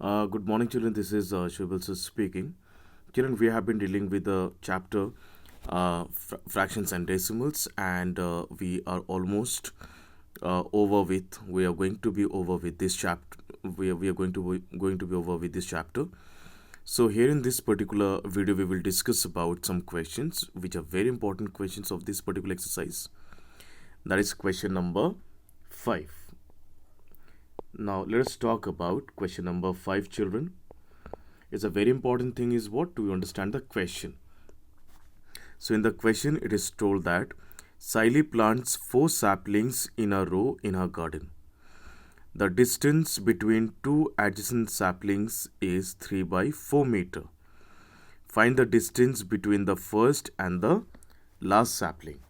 Good morning, children. This is Shubhal speaking. Children, we have been dealing with the chapter fractions and decimals, and we are almost over with. We are going to be over with this chapter. We are going to be over with this chapter. So here in this particular video, we will discuss about some questions which are very important questions of this particular exercise. That is question number 5. Now let us talk about question number 5, children. It's a very important thing is what? To understand the question. So in the question, it is told that Siley plants 4 saplings in a row in her garden. The distance between 2 adjacent saplings is 3 by 4 meter. Find the distance between the first and the last sapling.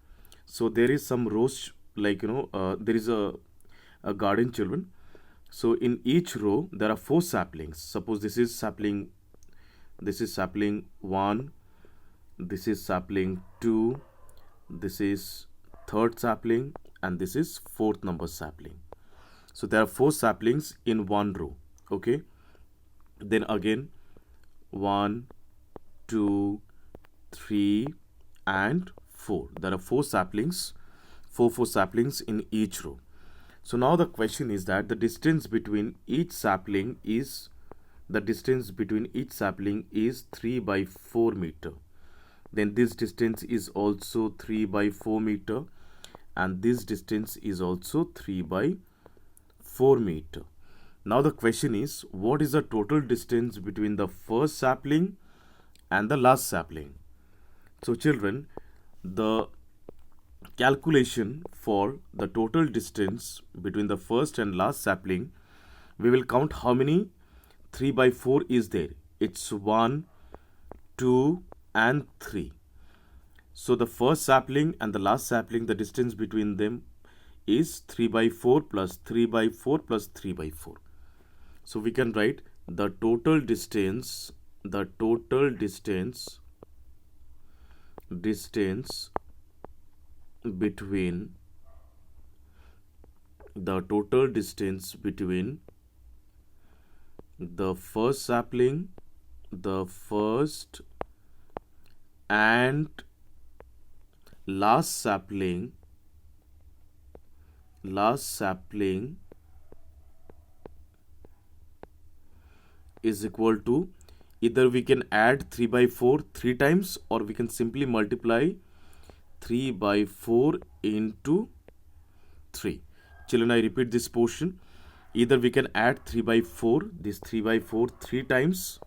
So there is some rows, there is a garden, children. So in each row there are 4 saplings. Suppose this is sapling 1, this is sapling 2, this is third sapling, and this is fourth number sapling. So there are 4 saplings in one row. Okay. Then again 1, 2, 3, and 4. There are 4 saplings, 4 saplings in each row. So now the question is that the distance between each sapling is 3 by 4 meter. Then this distance is also 3 by 4 meter, and this distance is also 3 by 4 meter. Now the question is, what is the total distance between the first sapling and the last sapling? So children, the calculation for the total distance between the first and last sapling, we will count how many 3 by 4 is there. It's 1, 2, and 3. So the first sapling and the last sapling, the distance between them is 3 by 4 plus 3 by 4 plus 3 by 4. So we can write the total distance between the first sapling, the first and last sapling is equal to, either we can add 3 by 4 3 times, or we can simply multiply 3 by 4 into 3. Children, I repeat this portion. Either we can add 3 by 4, this 3 by 4 3 times,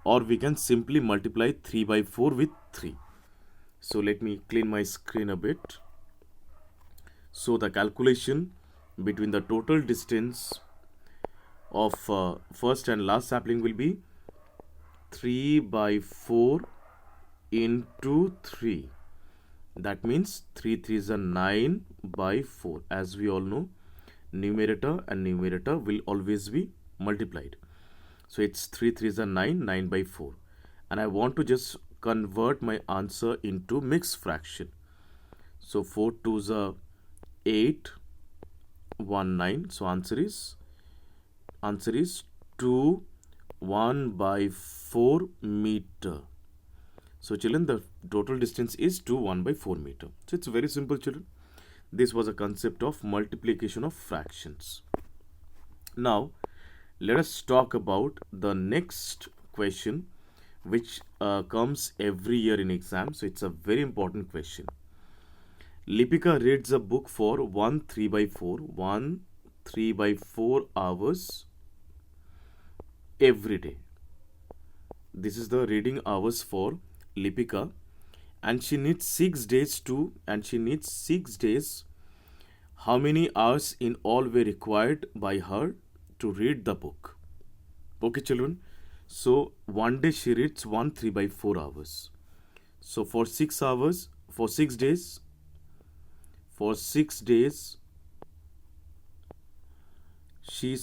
or we can simply multiply 3 by 4 with 3. So let me clean my screen a bit. So the calculation between the total distance of first and last sapling will be 3 by 4 into 3. That means 3 3s are 9 by 4. As we all know, numerator and numerator will always be multiplied. So it's 3 3s are 9, 9 by 4. And I want to just convert my answer into mixed fraction. So 4 2s are 8, 1 9. So answer is 2 1 by 4 meter. So children, the total distance is 2 1 by 4 meter. So it's very simple, children. This was a concept of multiplication of fractions. Now let us talk about the next question, which comes every year in exam. So it's a very important question. Lipika reads a book for 1 3 by 4 hours every day. This is the reading hours for Lipika, and she needs 6 days. How many hours in all were required by her to read the book? Okay, children. So one day she reads 1 3 by 4 hours. So for 6 days, she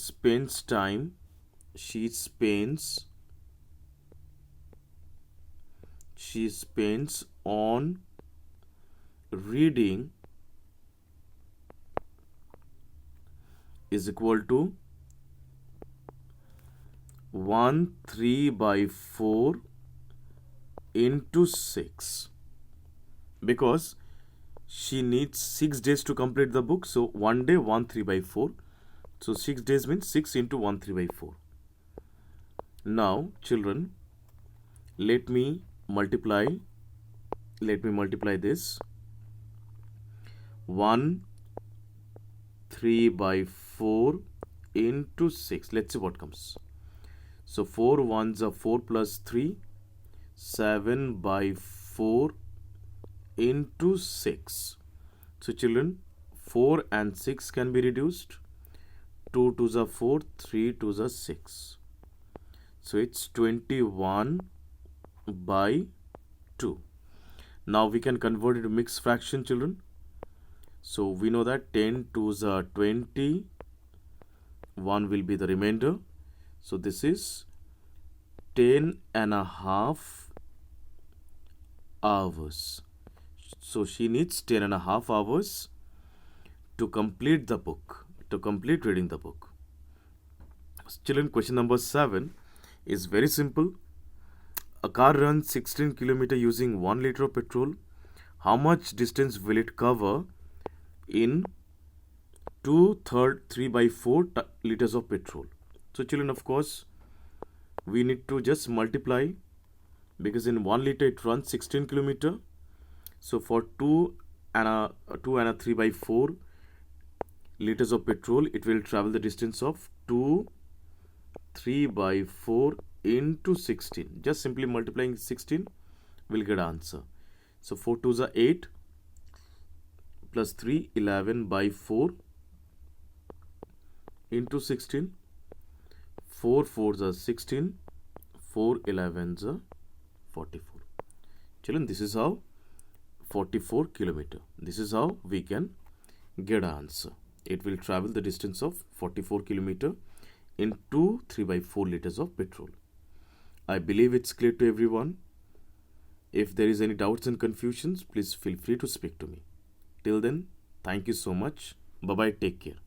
spends on reading is equal to 1 3 by 4 into 6, because she needs 6 days to complete the book. So 1 day 1 3 by 4. So 6 days means 6 into 1 3 by 4. Now children, let me multiply this. 1 3 by 4 into 6. Let's see what comes. So 4 ones are 4 plus 3, 7 by 4 into 6. So children, 4 and 6 can be reduced. 2 twos are 4, 3 twos are 6. So it's 21 by 2. Now we can convert it to mixed fraction, children. So we know that 10 twos are 20. 1 will be the remainder. So this is 10.5 hours. So she needs 10.5 hours to complete the book, to complete reading the book. Children, question number 7 is very simple. A car runs 16 km using 1 liter of petrol. How much distance will it cover in 2/3 3 by 4 liters of petrol? So children, of course, we need to just multiply, because in 1 liter it runs 16 km. So for 2 and 3 by 4 liters of petrol, it will travel the distance of 2 3 by 4 into 16. Just simply multiplying 16 will get answer. So 4 twos are 8 plus 3, 11 by 4 into 16. 4 fours are 16, 4 11s are 44. Children, this is how 44 kilometer. This is how we can get an answer. It will travel the distance of 44 kilometer in 2 3 by 4 liters of petrol. I believe it's clear to everyone. If there is any doubts and confusions, please feel free to speak to me. Till then, thank you so much. Bye-bye. Take care.